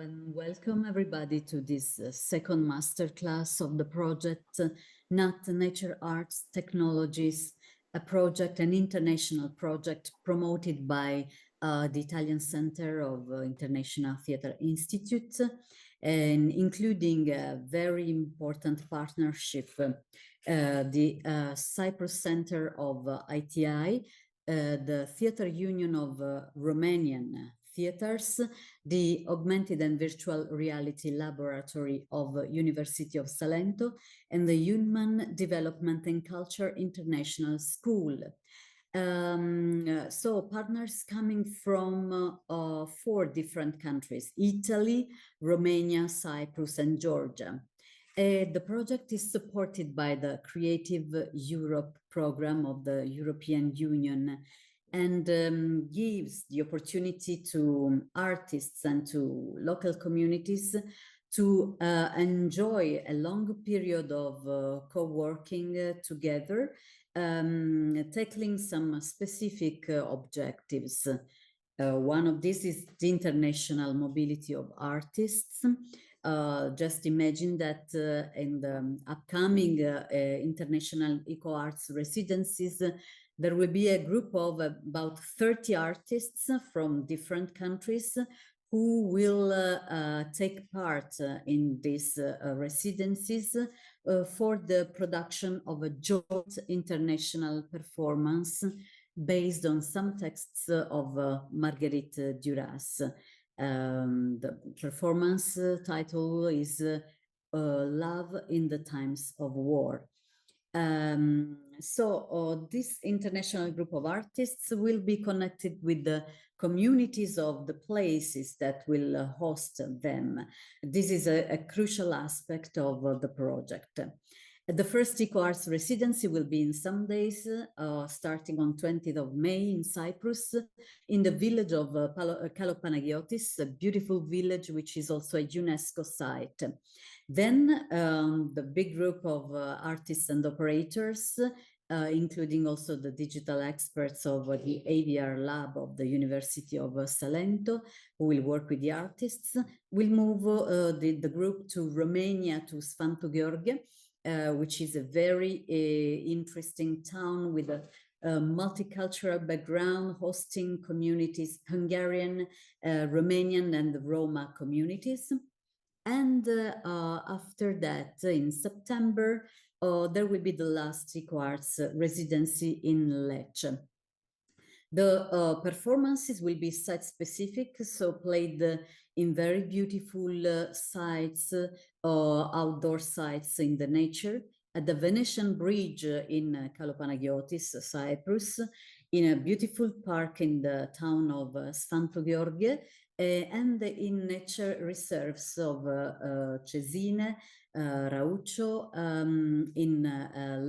and welcome everybody to this second masterclass of the project NAT, Nature Arts Technologies, a project, an international project promoted by the Italian Center of International Theatre Institute, and including a very important partnership, the Cyprus Center of ITI, the Theatre Union of Romanian Theatres, the Augmented and Virtual Reality Laboratory of University of Salento, and the Human Development and Culture International School. So partners coming from 4 different countries: Italy, Romania, Cyprus, and Georgia. The project is supported by the Creative Europe program of the European Union, and gives the opportunity to artists and to local communities to enjoy a long period of co-working together, tackling some specific objectives. One of these is the international mobility of artists. Just imagine that in the upcoming international eco arts residencies, there will be a group of about 30 artists from different countries who will take part in these residencies for the production of a joint international performance based on some texts of Marguerite Duras. The performance title is Love in the Times of War. So this international group of artists will be connected with the communities of the places that will host them. This is a crucial aspect of the project. The first Eco Arts residency will be in some days, starting on 20th of May in Cyprus, in the village of Kalopanagiotis, a beautiful village which is also a UNESCO site. Then the big group of artists and operators, including also the digital experts of the AVR lab of the University of Salento, who will work with the artists, will move the group to Romania, to Sfântu Gheorghe, which is a very interesting town with a multicultural background, hosting communities, Hungarian, Romanian, and Roma communities. And after that, in September, there will be the last Eco Arts residency in Lecce. The performances will be site-specific, so played in very beautiful sites, outdoor sites in the nature, at the Venetian Bridge in Kalopanagiotis, Cyprus, in a beautiful park in the town of Sfântu Gheorghe, and in nature reserves of Cesine, Rauccio, in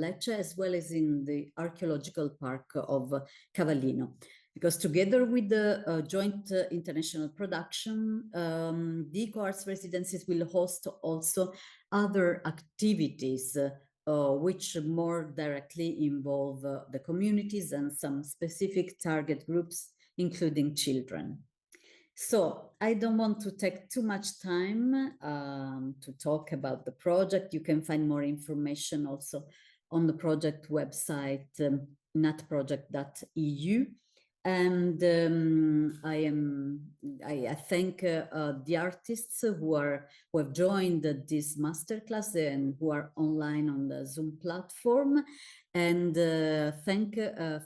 Lecce, as well as in the archaeological park of Cavallino. Because together with the joint international production, the Eco Arts residencies will host also other activities which more directly involve the communities and some specific target groups, including children. So I don't want to take too much time to talk about the project. You can find more information also on the project website, natproject.eu. And I thank the artists who have joined this masterclass and who are online on the Zoom platform. And thank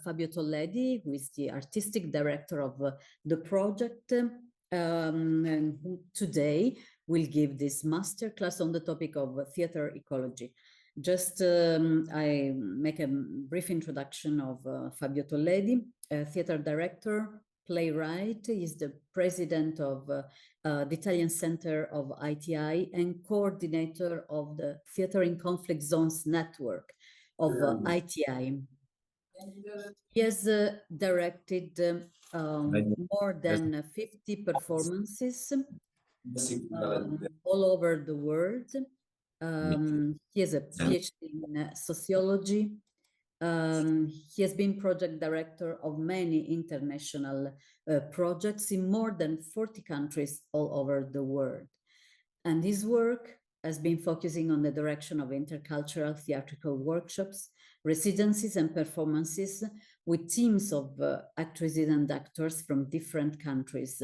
Fabio Tolledi, who is the artistic director of the project, and who today will give this masterclass on the topic of theater ecology. Just I make a brief introduction of Fabio Tolledi, theater director, playwright. He's the president of the Italian Center of ITI and coordinator of the Theater in Conflict Zones network of ITI. He has directed more than 50 performances all over the world. He has a PhD in sociology, He has been project director of many international projects in more than 40 countries all over the world. And his work has been focusing on the direction of intercultural theatrical workshops, residencies and performances with teams of actresses and actors from different countries,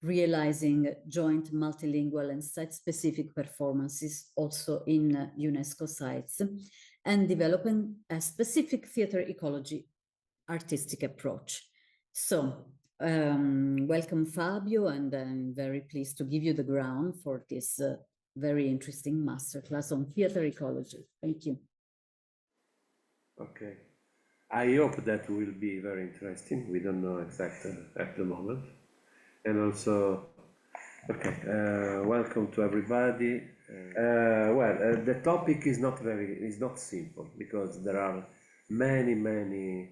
realizing joint multilingual and site-specific performances also in UNESCO sites, and developing a specific theater ecology artistic approach. So, welcome Fabio, and I'm very pleased to give you the ground for this very interesting masterclass on theater ecology. Thank you. Okay, I hope that will be very interesting. We don't know exactly at the moment. And also, okay, welcome to everybody. The topic is not simple, because there are many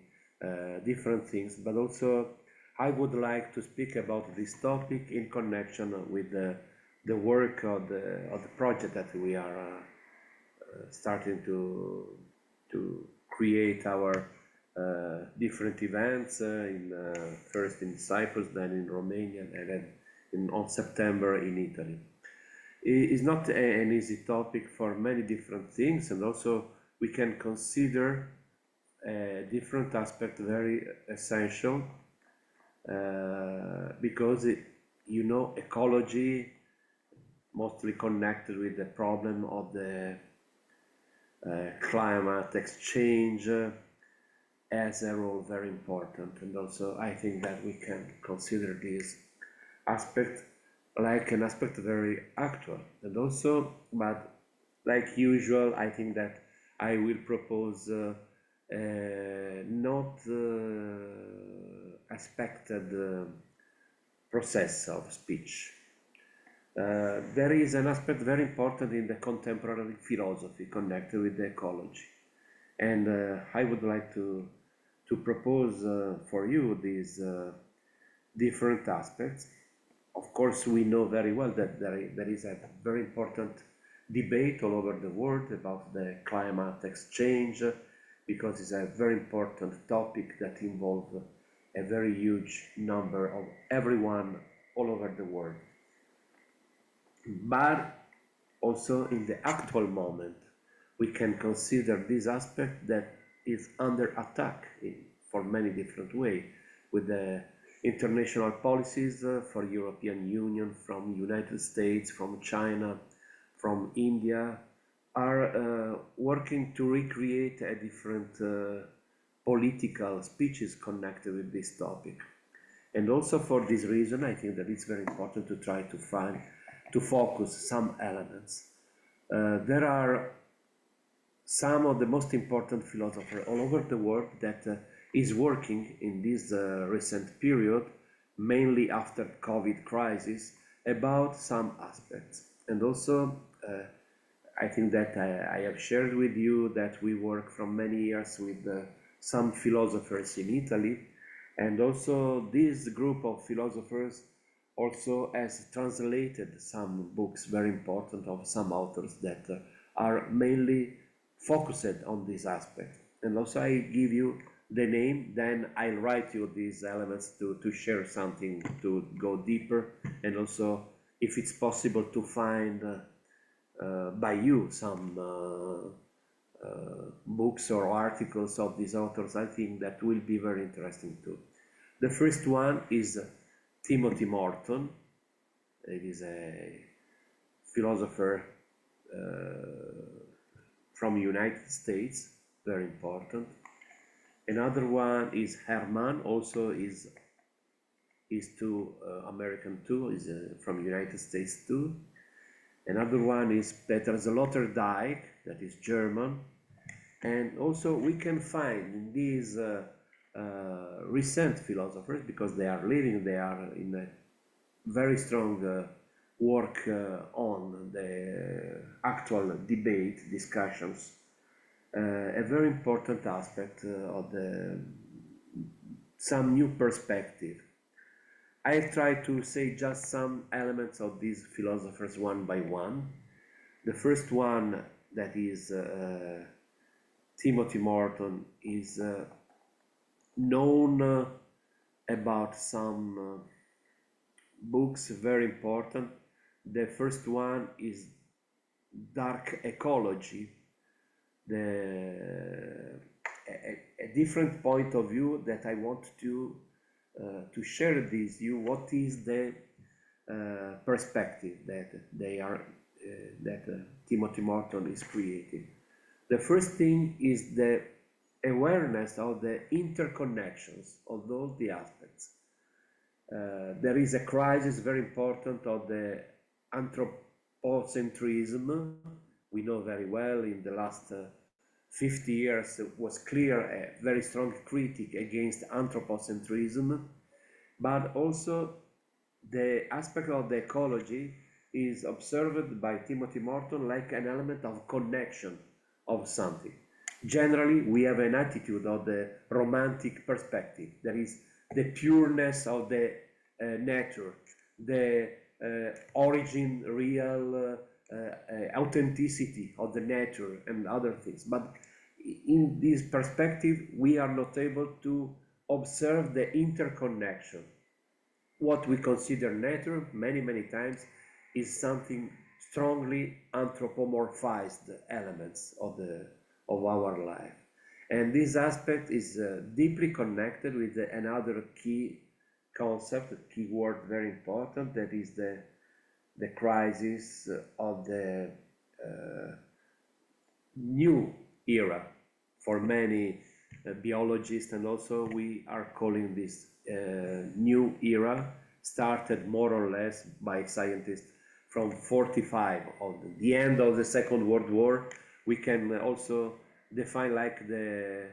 different things, but also I would like to speak about this topic in connection with the work of the project that we are starting to create our different events first in Cyprus, then in Romania, and then on September in Italy. It is not an easy topic for many different things, and also we can consider different aspects very essential, because ecology mostly connected with the problem of the climate exchange as a role very important. And also I think that we can consider this aspect like an aspect very actual. And also, but like usual, I think that I will propose not expected process of speech. There is an aspect very important in the contemporary philosophy connected with the ecology, and I would like to propose for you these different aspects. Of course, we know very well that there is a very important debate all over the world about the climate exchange, because it's a very important topic that involves a very huge number of everyone all over the world. But also in the actual moment, we can consider this aspect that is under attack for many different ways, with the international policies for European Union, from United States, from China, from India, are working to recreate a different political speeches connected with this topic. And also for this reason, I think that it's very important to try to focus some elements. There are some of the most important philosophers all over the world that is working in this recent period, mainly after COVID crisis, about some aspects. And also, I think that I have shared with you that we work from many years with some philosophers in Italy, and also this group of philosophers also has translated some books very important of some authors that are mainly focused on this aspect. And also I give you the name, then I'll write you these elements to share something, to go deeper, and also if it's possible to find by you some books or articles of these authors. I think that will be very interesting too. The first one is Timothy Morton. It is a philosopher from United States, very important. Another one is Herman, also is too American too, is from United States too. Another one is Peter Sloterdijk, that is German. And also we can find in these recent philosophers, because they are in a very strong work on the actual debate, discussions, a very important aspect of some new perspective. I try to say just some elements of these philosophers one by one. The first one that is Timothy Morton is known about some books very important. The first one is Dark Ecology, a different point of view that I want to share with you. What is the perspective that Timothy Morton is creating? The first thing is the awareness of the interconnections of the aspects. There is a crisis very important of the anthropocentrism. We know very well in the last 50 years it was clear a very strong critique against anthropocentrism, but also the aspect of the ecology is observed by Timothy Morton like an element of connection of something. Generally, we have an attitude of the romantic perspective. There is the pureness of the nature, the origin, real authenticity of the nature and other things. But in this perspective, we are not able to observe the interconnection. What we consider nature many times is something strongly anthropomorphized elements of our life. And this aspect is deeply connected with another key concept, a key word very important, that is the crisis of the new era for many biologists, and also we are calling this new era, started more or less by scientists from 45, of the end of the Second World War. We can also define like the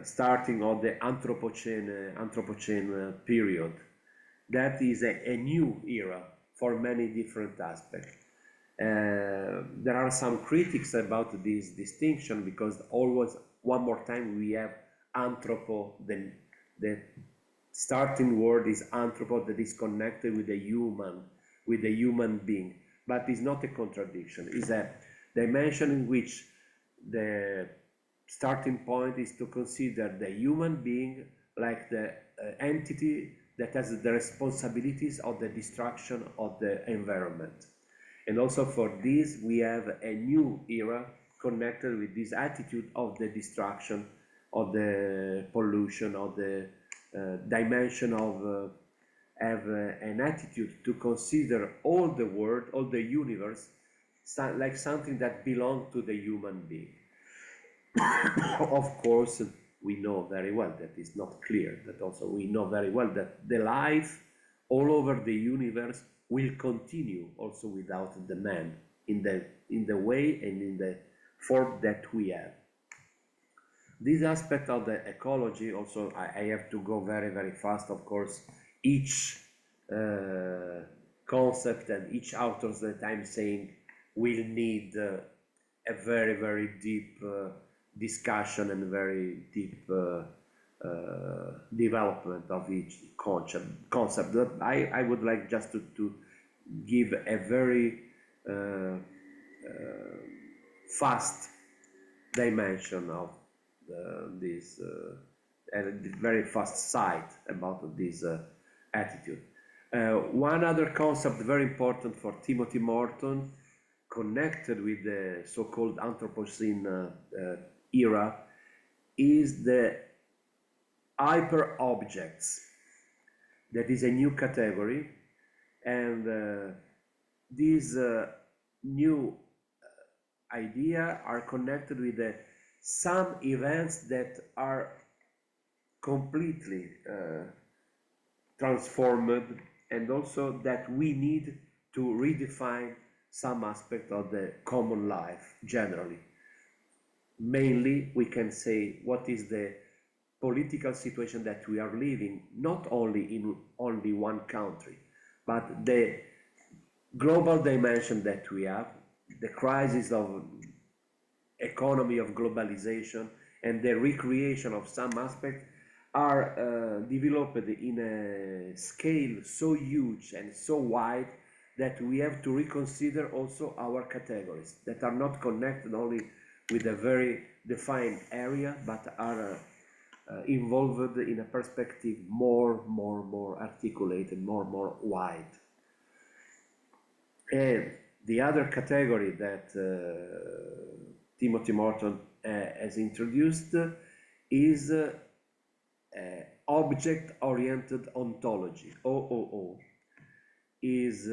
starting of the Anthropocene period. That is a new era for many different aspects. There are some critics about this distinction because always, one more time, we have anthropo, the starting word is anthropo, that is connected with the human being, but it's not a contradiction. It's a dimension in which the starting point is to consider the human being like the entity that has the responsibilities of the destruction of the environment. And also for this, we have a new era connected with this attitude of the destruction, of the pollution, of the dimension of have an attitude to consider all the world, all the universe, like something that belongs to the human being. Of course, we know very well that it's not clear, that also we know very well that the life all over the universe will continue also without the man in the way and in the form that we have. This aspect of the ecology also, I have to go very fast, of course. Each concept and each author that I'm saying will need a very deep discussion and very deep development of each concept. I would like just to give a very fast dimension of this, a very fast sight about this attitude. One other concept very important for Timothy Morton, connected with the so-called Anthropocene era, is the hyper-objects. That is a new category, and these new idea are connected with some events that are completely transformed, and also that we need to redefine some aspect of the common life generally. Mainly, we can say what is the political situation that we are living, not only in only one country, but the global dimension that we have, the crisis of economy of globalization and the recreation of some aspects are developed in a scale so huge and so wide that we have to reconsider also our categories that are not connected only with a very defined area, but are involved in a perspective more articulated, more wide. And the other category that Timothy Morton has introduced is object-oriented ontology, OOO, is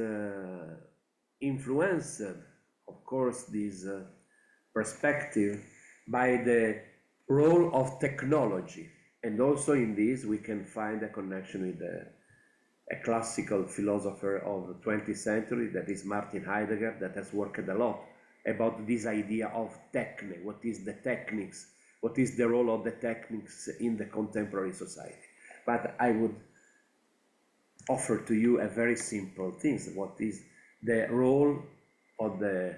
influenced, of course, this perspective by the role of technology. And also in this, we can find a connection with a classical philosopher of the 20th century, that is Martin Heidegger, that has worked a lot about this idea of techne, what is the techniques, what is the role of the techniques in the contemporary society. But I would offer to you a very simple thing, what is the role of the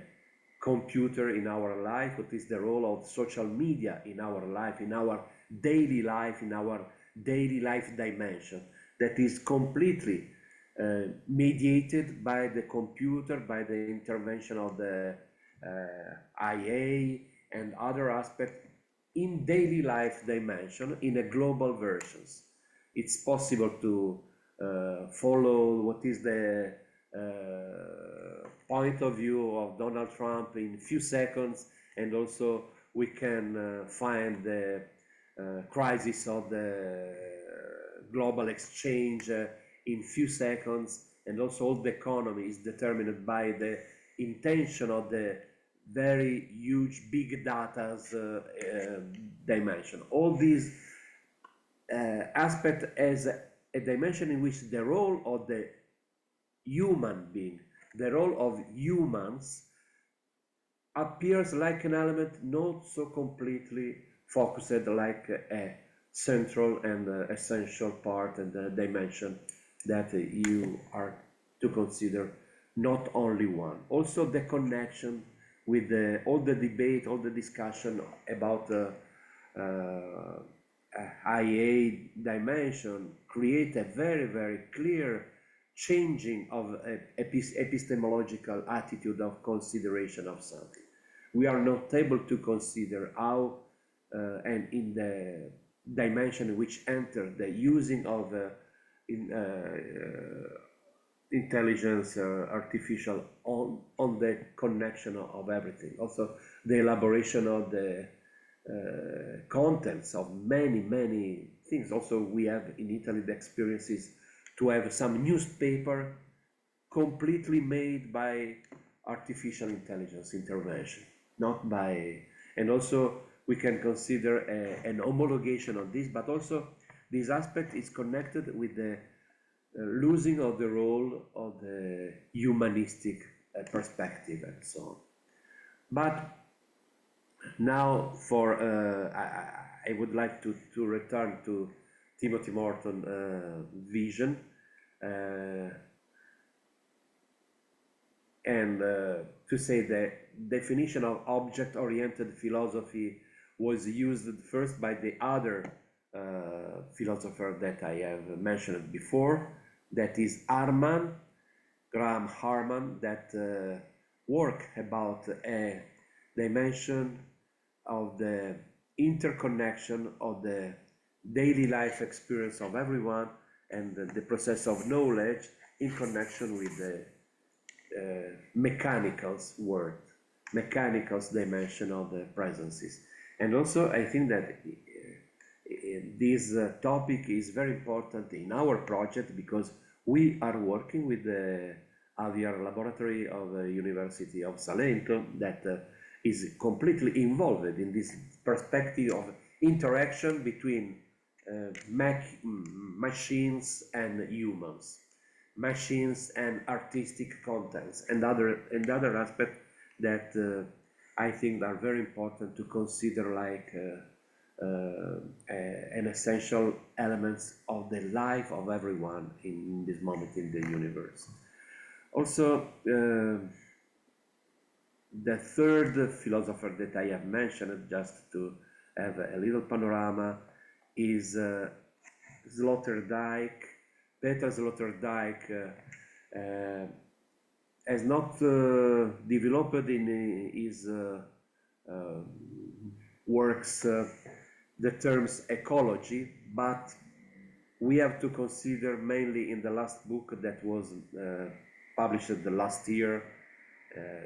computer in our life, what is the role of social media in our life, in our daily life, in our daily life dimension, that is completely mediated by the computer, by the intervention of the IA and other aspects in daily life dimension, in a global versions. It's possible to follow what is the point of view of Donald Trump in few seconds, and also we can find the crisis of the global exchange in few seconds, and also all the economy is determined by the intention of the very huge big data's dimension. All these aspects as a dimension in which the role of the human being, the role of humans, appears like an element not so completely focused like a central and essential part and dimension that you are to consider not only one. Also the connection with all the debate, all the discussion about IA dimension create a very clear changing of epistemological attitude of consideration of something. We are not able to consider how and in the dimension which enter the using of intelligence artificial on the connection of everything. Also the elaboration of the contents of many things. Also we have in Italy the experiences to have some newspaper completely made by artificial intelligence intervention, not by, and also we can consider an homologation of this, but also this aspect is connected with the losing of the role of the humanistic perspective and so on. But now for, I would like to return to Timothy Morton vision and to say the definition of object-oriented philosophy was used first by the other philosopher that I have mentioned before, that is Graham Harman, that work about a dimension of the interconnection of the daily life experience of everyone and the process of knowledge in connection with the mechanicals world, mechanicals dimension of the presences. And also I think that this topic is very important in our project because we are working with the Aviar laboratory of the University of Salento that is completely involved in this perspective of interaction between machines and humans, machines and artistic contents, and other aspects that I think are very important to consider like an essential elements of the life of everyone in this moment in the universe. Also, the third philosopher that I have mentioned, just to have a little panorama, is Sloterdijk. Peter Sloterdijk has not developed in his works the terms ecology, but we have to consider mainly in the last book that was published the last year,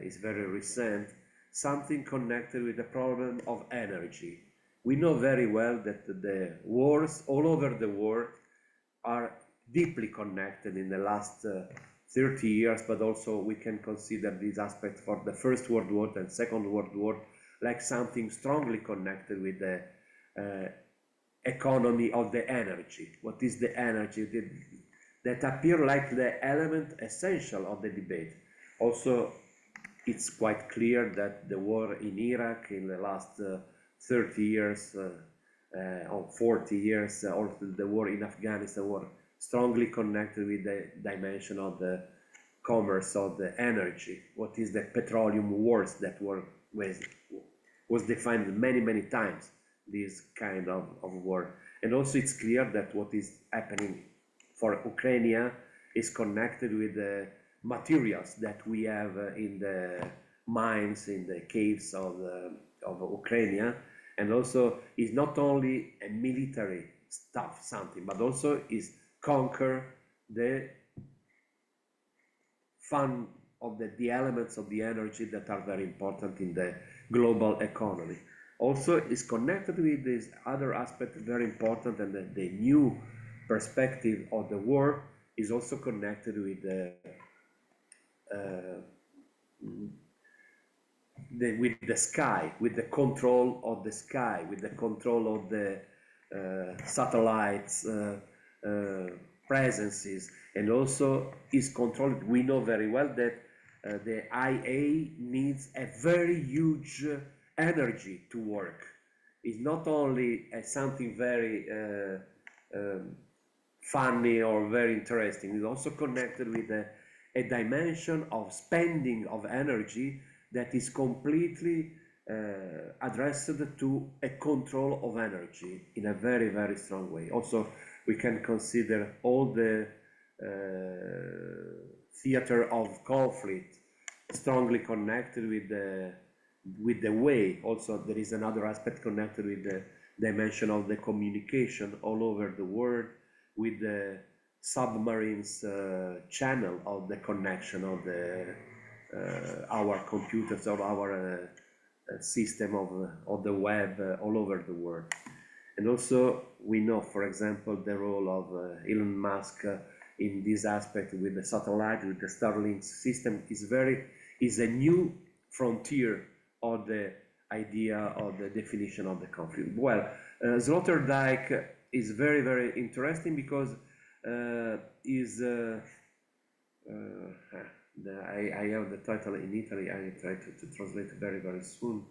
is very recent, something connected with the problem of energy. We know very well that the wars all over the world are deeply connected in the last 30 years, but also we can consider this aspect for the First World War and Second World War like something strongly connected with the economy of the energy. What is the energy that appear like the element essential of the debate? Also, it's quite clear that the war in Iraq in the last 30 years or 40 years, or the war in Afghanistan were strongly connected with the dimension of the commerce of the energy. What is the petroleum wars that was defined many times, this kind of war. And also it's clear that what is happening for Ukraine is connected with the materials that we have in the mines, in the caves of Ukraine, and also is not only a military stuff, something, but also is conquer the fun of the elements of the energy that are very important in the global economy. Also is connected with this other aspect very important, and the new perspective of the war is also connected with the sky, with the control of the sky, with the control of the satellites presences, and also is controlled. We know very well that the IA needs a very huge energy to work. It's not only something very funny or very interesting, it's also connected with a dimension of spending of energy that is completely addressed to a control of energy in a very strong way. Also, we can consider all the theater of conflict strongly connected with the way. Also, there is another aspect connected with the dimension of the communication all over the world, with the submarines channel of the connection of our computers, of our system of the web all over the world. And also we know, for example, the role of Elon Musk in this aspect with the satellite, with the Starlink system is a new frontier of the idea of the definition of the conflict. Well, Sloterdijk is very interesting because I have the title in Italy. I try to translate it very soon,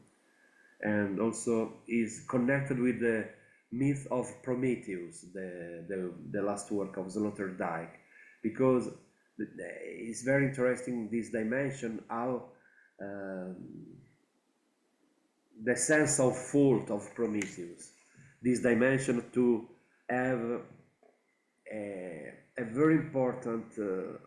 and also is connected with the myth of Prometheus, the last work of Sloterdijk, because it's very interesting this dimension, how the sense of fault of Prometheus, this dimension to have a very important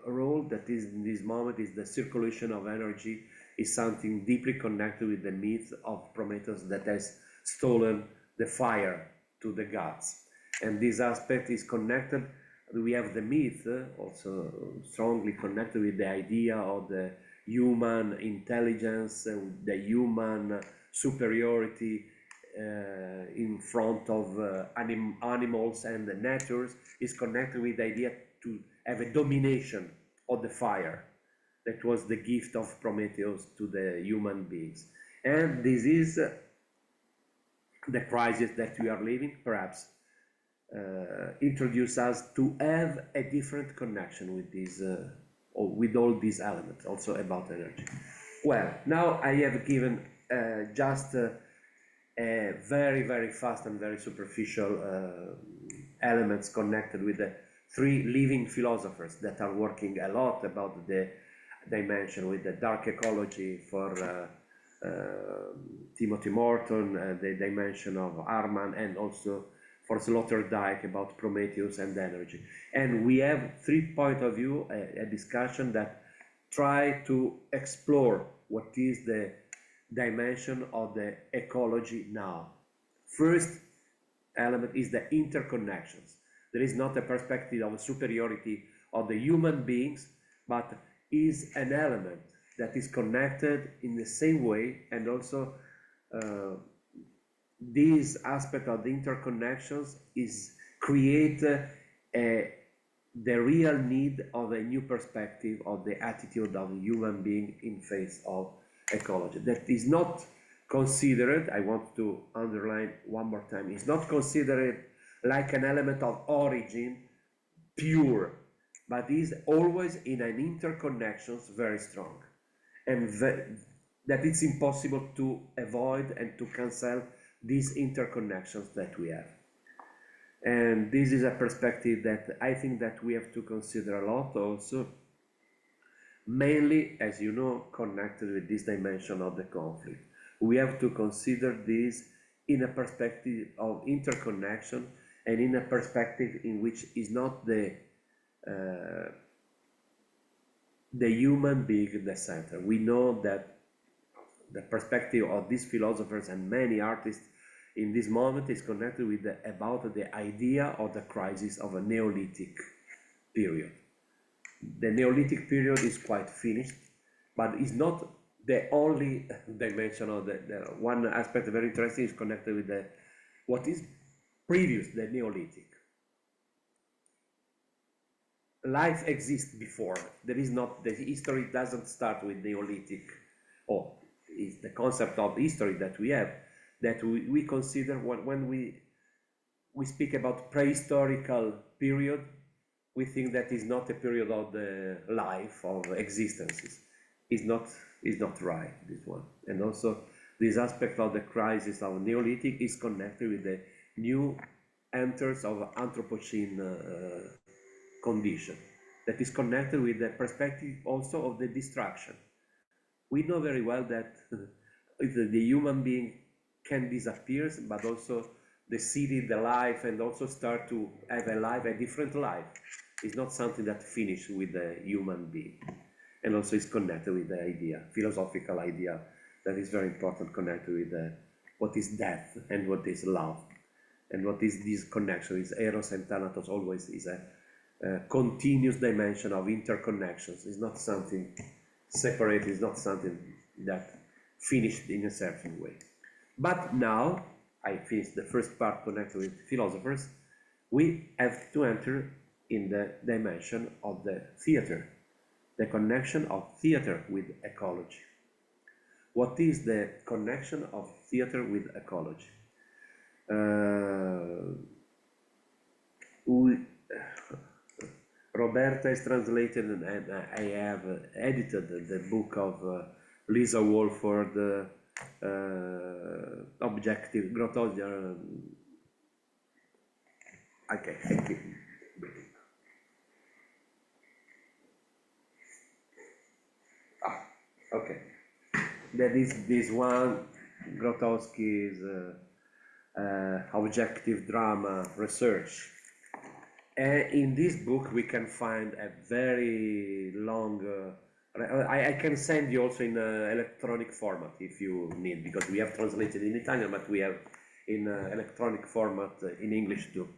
role that is in this moment is the circulation of energy, is something deeply connected with the myth of Prometheus that has stolen the fire to the gods. And this aspect is connected. We have the myth also strongly connected with the idea of the human intelligence, the human superiority in front of animals and the nature, is connected with the idea to have a domination of the fire. That was the gift of Prometheus to the human beings. And this is the crisis that we are living, perhaps introduce us to have a different connection with these, or with all these elements, also about energy. Well, now I have given just a very fast and very superficial elements connected with the three living philosophers that are working a lot about the dimension, with the dark ecology for Timothy Morton, the dimension of Arman, and also for Sloterdijk about Prometheus and energy. And we have 3 points of view, a discussion that try to explore what is the dimension of the ecology now. First element is the interconnections. There is not a perspective of superiority of the human beings, but is an element that is connected in the same way, and also this aspect of the interconnections is create the real need of a new perspective of the attitude of the human being in face of ecology. That is not considered, I want to underline one more time, is not considered like an element of origin, pure, but is always in an interconnections very strong. And that it's impossible to avoid and to cancel these interconnections that we have. And this is a perspective that I think that we have to consider a lot also, mainly, as you know, connected with this dimension of the conflict. We have to consider this in a perspective of interconnection and in a perspective in which is not the human being in the center. We know that the perspective of these philosophers and many artists in this moment is connected with about the idea of the crisis of a Neolithic period. The Neolithic period is quite finished, but it's not the only dimension of the one aspect very interesting is connected with what is previous, the Neolithic. Life exists before. There is not, the history doesn't start with Neolithic, or is the concept of history that we have, that we consider when we speak about prehistorical period, we think that is not a period of the life, of existences. Is not right, this one. And also this aspect of the crisis of Neolithic is connected with the new enters of Anthropocene condition, that is connected with the perspective also of the destruction. We know very well that the human being can disappear, but also the city, the life, and also start to have a life, a different life. It's not something that finishes with the human being. And also is connected with the idea, philosophical idea, that is very important, connected with what is death and what is love. And what is this connection, is Eros and Thanatos always is a continuous dimension of interconnections. It's not something separate, it's not something that finished in a certain way. But now, I finished the first part connected with philosophers, we have to enter in the dimension of the theater, the connection of theater with ecology. What is the connection of theater with ecology? Roberta is translated, and I have edited the book of Lisa Wolford, Objective Grotowski. Okay, thank you. Okay, that is this one, Grotowski's objective drama research. And in this book we can find a very long, I can send you also in electronic format if you need, because we have translated in Italian, but we have in electronic format in English too.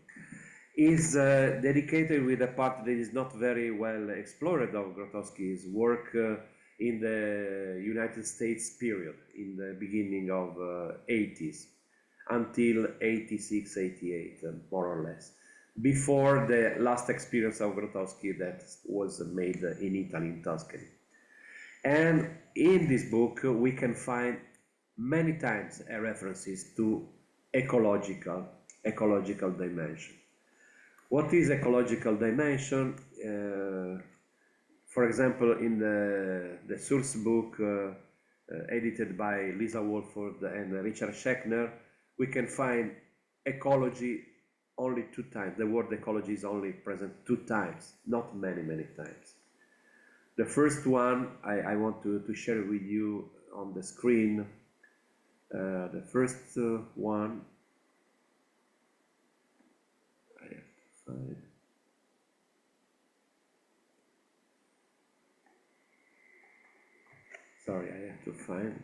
Is dedicated with a part that is not very well explored of Grotowski's work in the United States period, in the beginning of 80s, until 86, 88, more or less, before the last experience of Grotowski that was made in Italy, in Tuscany. And in this book, we can find many times references to ecological dimension. What is ecological dimension? For example, in the source book edited by Lisa Wolford and Richard Schechner, we can find ecology only 2 times. The word ecology is only present 2 times, not many times. The first one I want to share with you on the screen. The first one, I have to find. Sorry, I have to find.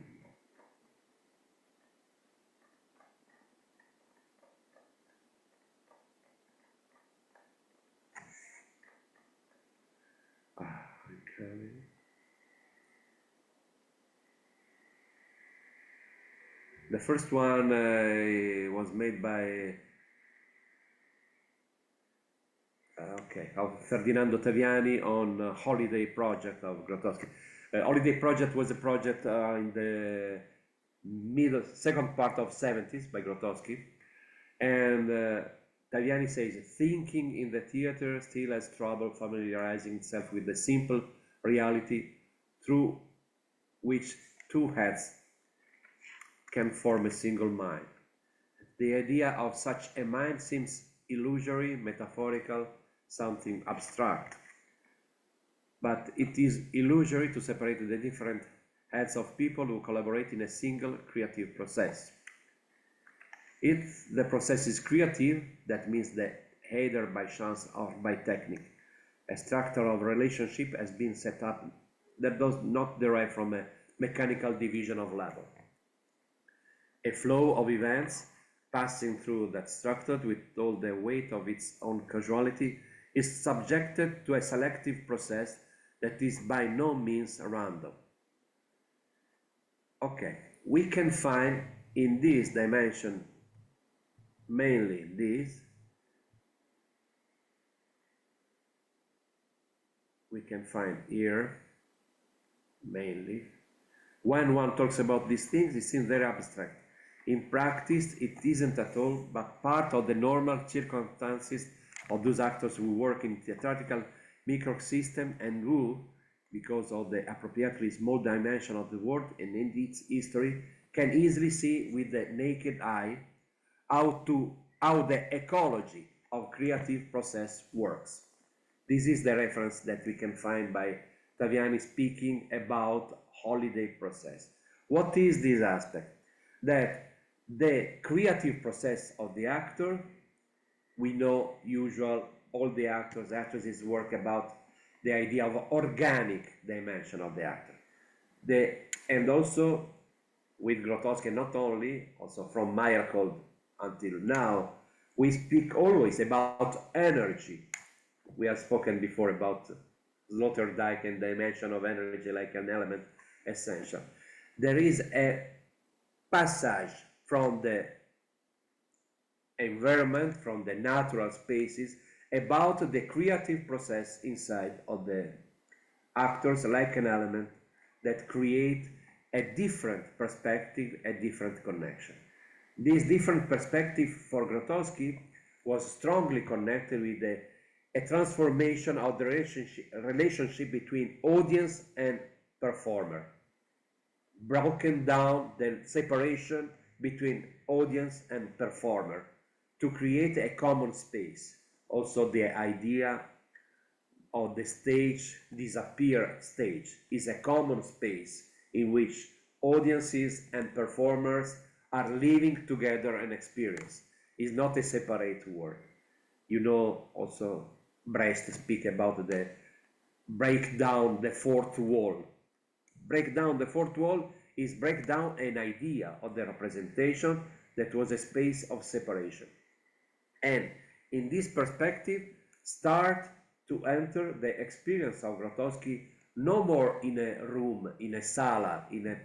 Okay. The first one was made by of Ferdinando Taviani on Holiday Project of Grotowski. Holiday Project was a project in the second part of 70s by Grotowski, and Taviani says, thinking in the theater still has trouble familiarizing itself with the simple reality through which two heads can form a single mind. The idea of such a mind seems illusory, metaphorical, something abstract. But it is illusory to separate the different heads of people who collaborate in a single creative process. If the process is creative, that means that either by chance or by technique, a structure of relationship has been set up that does not derive from a mechanical division of labor. A flow of events passing through that structure with all the weight of its own causality is subjected to a selective process that is by no means random. Okay, we can find in this dimension mainly this. We can find here mainly. When one talks about these things, it seems very abstract. In practice, it isn't at all, but part of the normal circumstances of those actors who work in theatrical microsystem and who, because of the appropriately small dimension of the world and in its history, can easily see with the naked eye how the ecology of creative process works. This is the reference that we can find by Taviani speaking about holiday process. What is this aspect? That the creative process of the actor, we know all the actresses work about the idea of organic dimension of the actor. And also with Grotowski, not only, also from Meyerhold until now, we speak always about energy. We have spoken before about Sloterdijk and dimension of energy like an element essential. There is a passage from the environment, from the natural spaces, about the creative process inside of the actors like an element that create a different perspective, a different connection. This different perspective for Grotowski was strongly connected with a transformation of the relationship between audience and performer, broken down the separation between audience and performer to create a common space. Also the idea of the stage, disappear stage, is a common space in which audiences and performers are living together an experience. It's not a separate world. You know, also Brecht speak about the break down the fourth wall. Break down the fourth wall is break down an idea of the representation that was a space of separation. And in this perspective, start to enter the experience of Grotowski no more in a room, in a sala, in a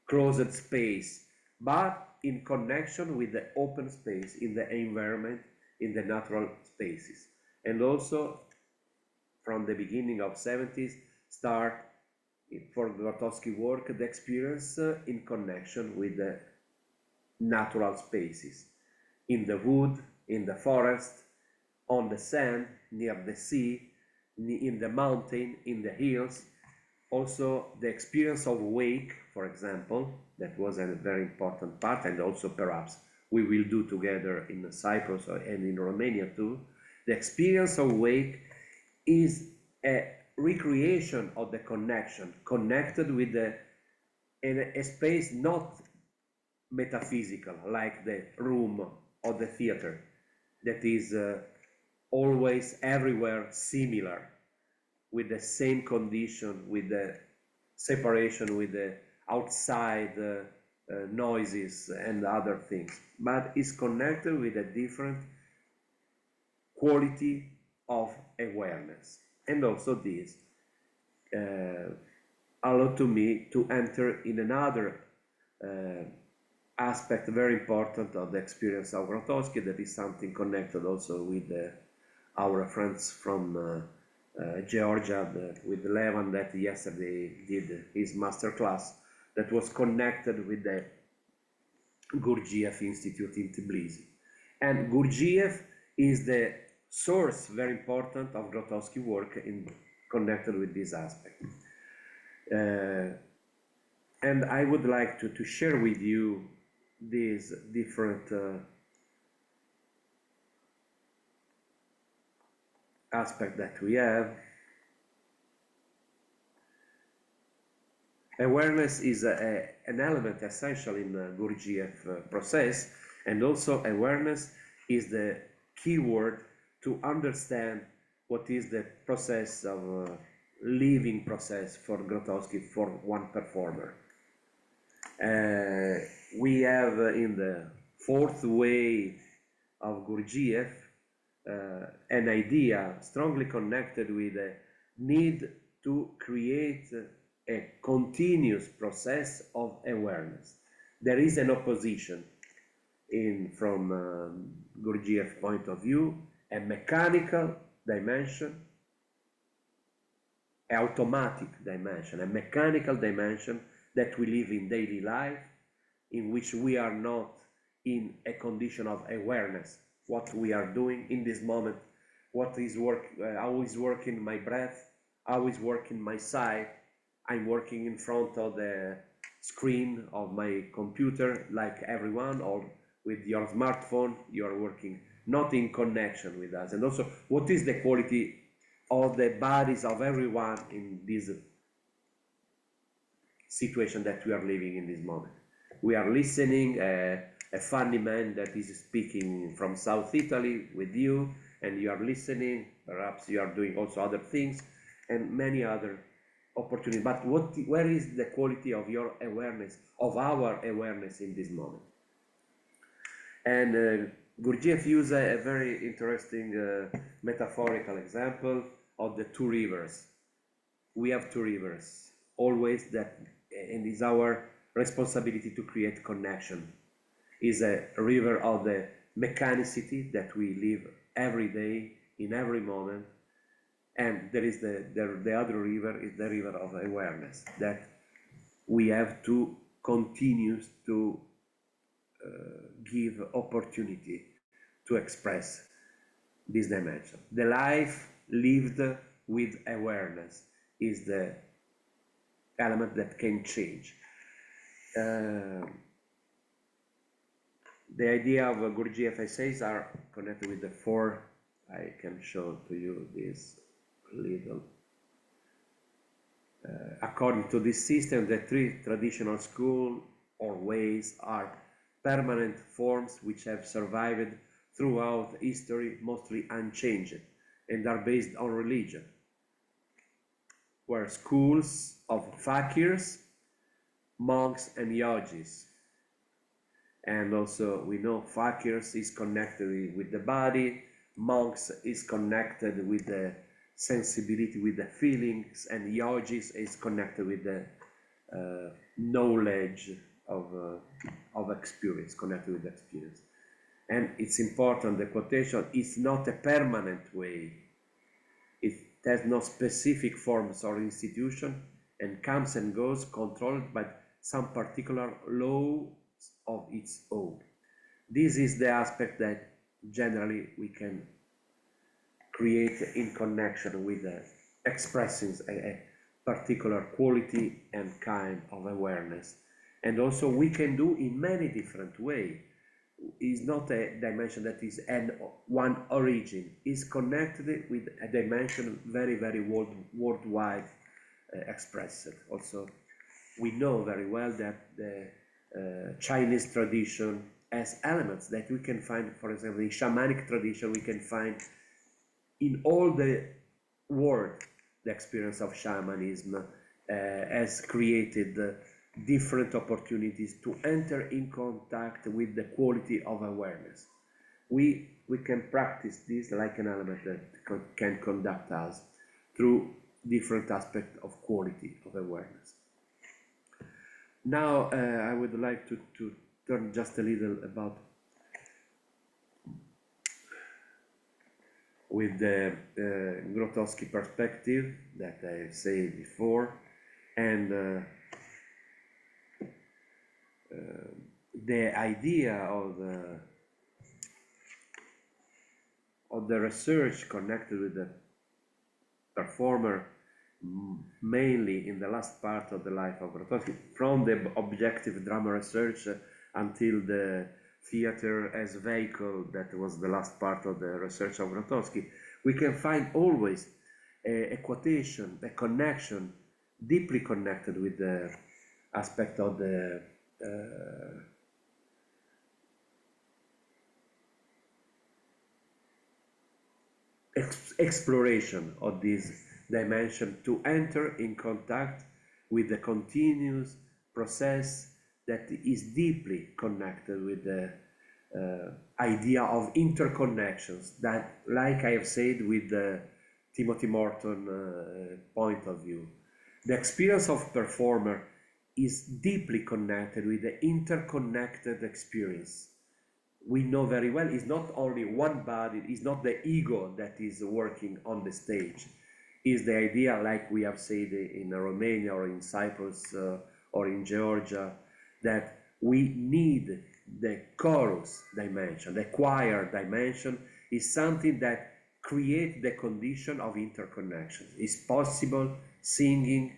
closed space, but in connection with the open space, in the environment, in the natural spaces. And also, from the beginning of 70s, start for Grotowski work, the experience in connection with the natural spaces, in the wood, in the forest, on the sand, near the sea, in the mountain, in the hills. Also the experience of wake, for example, that was a very important part, and also perhaps we will do together in Cyprus and in Romania too. The experience of wake is a recreation of the connection, connected with a space not metaphysical, like the room or the theater, that is always everywhere similar, with the same condition, with the separation with the outside noises and other things, but is connected with a different quality of awareness. And also this, allowed to me to enter in another aspect very important of the experience of Grotowski, that is something connected also with our friends from Georgia, with Levan, that yesterday did his masterclass, that was connected with the Gurdjieff Institute in Tbilisi. And Gurdjieff is the source, very important, of Grotowski work connected with this aspect. And I would like to share with you these different aspects that we have. Awareness is an element essential in the Gurdjieff process, and also awareness is the key word to understand what is the process of living process for Grotowski, for one performer. We have in the fourth way of Gurdjieff an idea strongly connected with the need to create a continuous process of awareness. There is an opposition from Gurdjieff's point of view, a mechanical dimension, an automatic dimension, a mechanical dimension that we live in daily life, in which we are not in a condition of awareness, what we are doing in this moment, what is how is working my breath, how is working my sight. I'm working in front of the screen of my computer like everyone, or with your smartphone, you are working not in connection with us. And also, what is the quality of the bodies of everyone in this situation that we are living in this moment? We are listening a funny man that is speaking from South Italy with you, and you are listening, perhaps you are doing also other things, and many other opportunities. But where is the quality of your awareness, of our awareness in this moment? And Gurdjieff used a very interesting metaphorical example of the two rivers. We have two rivers, always that, and it's our responsibility to create connection. Is a river of the mechanicity that we live every day, in every moment, and there is the other river is the river of awareness, that we have to continue to give opportunity to express this dimension. The life lived with awareness is the element that can change. The idea of Gurdjieff essays are connected with the four. I can show to you this little. According to this system, the three traditional schools or ways are permanent forms which have survived throughout history, mostly unchanged, and are based on religion. Were schools of fakirs, monks, and yogis. And also we know fakirs is connected with the body, monks is connected with the sensibility, with the feelings, and yogis is connected with the knowledge of experience, connected with experience. And it's important, the quotation is not a permanent way. It has no specific forms or institution, and comes and goes, controlled by some particular law of its own. This is the aspect that generally we can create in connection with expressing a particular quality and kind of awareness. And also we can do in many different ways. It's not a dimension that is one origin. It's connected with a dimension very, very worldwide expressed. Also, we know very well that the Chinese tradition has elements that we can find, for example, in shamanic tradition, we can find in all the world. The experience of shamanism has created different opportunities to enter in contact with the quality of awareness. We can practice this like an element that can conduct us through different aspects of quality of awareness. Now, I would like to turn just a little about with the Grotowski perspective that I said before, and the idea of the research connected with the performer, mainly in the last part of the life of Grotowski, from the objective drama research until the theater as vehicle, that was the last part of the research of Grotowski, we can find always a quotation, a connection, deeply connected with the aspect of the exploration of this dimension, to enter in contact with the continuous process that is deeply connected with the idea of interconnections, that, like I have said, with the Timothy Morton point of view. The experience of performer is deeply connected with the interconnected experience. We know very well it's not only one body, it's not the ego that is working on the stage. It's the idea, like we have said in Romania or in Cyprus or in Georgia, that we need the chorus dimension, the choir dimension is something that creates the condition of interconnection. It's possible singing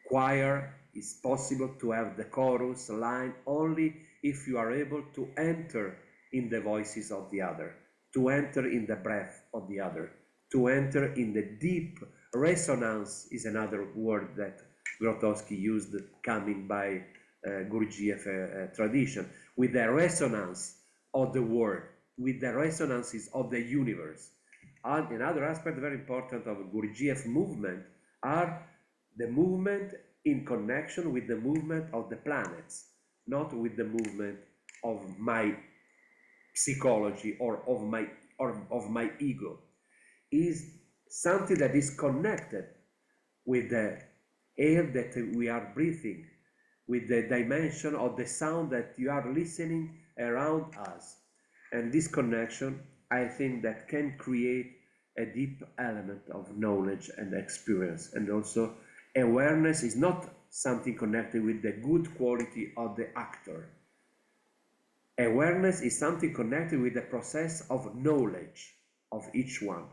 choir, it's possible to have the chorus line only if you are able to enter in the voices of the other, to enter in the breath of the other, to enter in the deep resonance is another word that Grotowski used, coming by Gurdjieff tradition, with the resonance of the world, with the resonances of the universe. And another aspect very important of Gurdjieff movement are the movement in connection with the movement of the planets, not with the movement of my psychology or of my ego. Is something that is connected with the air that we are breathing, with the dimension of the sound that you are listening around us. And this connection, I think, that can create a deep element of knowledge and experience. And also awareness is not something connected with the good quality of the actor. Awareness is something connected with the process of knowledge of each one,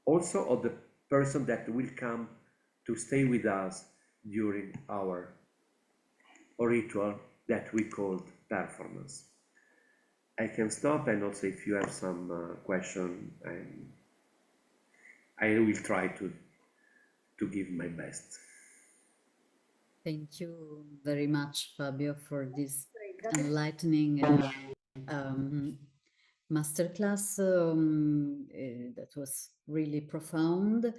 also of the person that will come to stay with us during our ritual that we called performance. I can stop, and also if you have some question, I will try to give my best. Thank you very much, Fabio, for this enlightening masterclass that was really profound.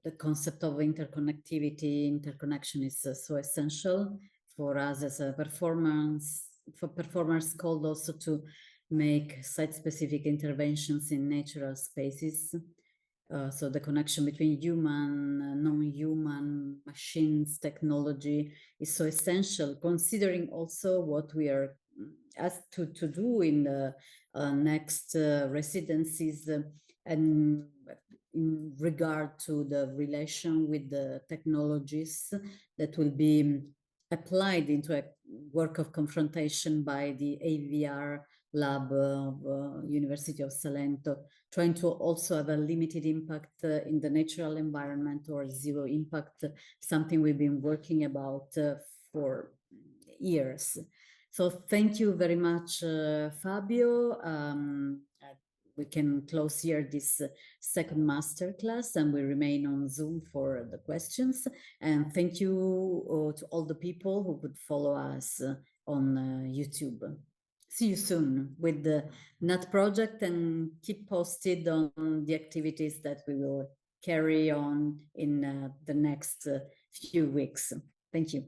The concept of interconnectivity, interconnection is so essential for us as a for performers called also to make site-specific interventions in natural spaces. So the connection between human, non-human, machines, technology is so essential, considering also what we are asked to do in the next residencies and in regard to the relation with the technologies that will be applied into a work of confrontation by the AVR lab of University of Salento, trying to also have a limited impact in the natural environment or zero impact, something we've been working about for years. So thank you very much, Fabio. We can close here this second masterclass, and we remain on Zoom for the questions. And thank you to all the people who could follow us on YouTube. See you soon with the NAT project, and keep posted on the activities that we will carry on in the next few weeks. Thank you.